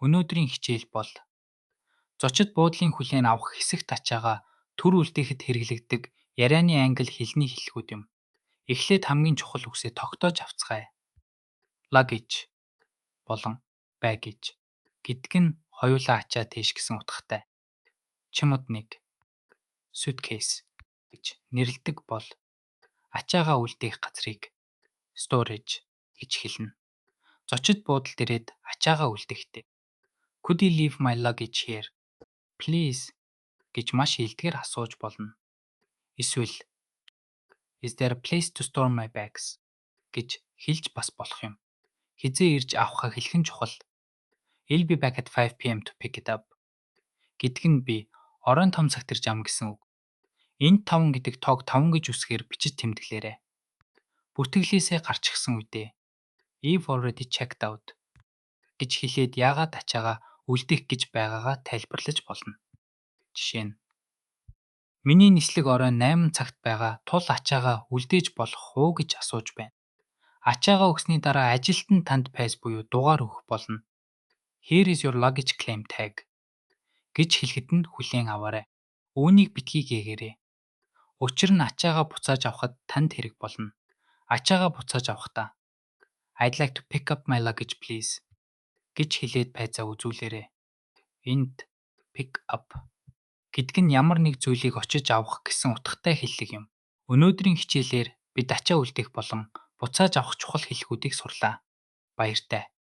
Өнөөдрийн хичээл бол зочид буудлын хүлээн авах хэсэгт ачаага төр үлдээхэд хэрэглэгддэг ярианы англи хэлний хэллэгүүд юм. Эхлээд хамгийн чухал үгсээ тогтоож авцгаая. Luggage болон baggage гэдг нь хоёулаа ачаа тийш гэсэн утгатай. Чимод нэг suitcase гэж нэрлэдэг бол ачаагаа үлдээх газрыг storage гэж хэлнэ. Зочид буудалд ирээд ачаагаа үлдээхдээ Could you leave my luggage here? Please гэж маш илтгэр асууж болно. Эсвэл Is there a place to store my bags? гэж хэлж бас болох юм. Хизээ ирж авахаа хэлэх нь чухал. I'll be back at 5 PM to pick it up. Гэдг нь би оройн 5 цагт ирж ам гэсэн үг. Энд 5 гэдэг тоог 5 гэж үсгээр бичиж тэмдэглээрэй. Бүртгэлээсээ гарч ирсэн үедээ I've already checked out гэж хэлээд яагаад ачаагаа үлдээх гэж байгаагаа тайлбарлаж болно. Жишээ нь миний нислэг оройн 8 цагт байгаа тул ачаагаа үлдээж болох уу гэж асууж байна. Ачаагаа өгсний дараа ажилтан танд пайс буюу дугаар өгөх болно. Here is your luggage claim tag гэж хэлэхэд нь хүлээн аваарай. Үүнийг битгий гээгээрэй. Учир нь ачаагаа буцааж авахд танд хэрэг болно. Ачаагаа буцааж авахдаа I'd like to pick up my luggage please гэж хэлээд байцаа үзүүлээрэй. Энд pick up гэдэг нь ямар нэг зүйлийг очиж авах гэсэн утгатай хэллэг юм. Өнөөдрийн хичээлээр бид ачаа үлдээх болон буцааж авах чухал хэллэгүүдийг сурлаа. Баяртай.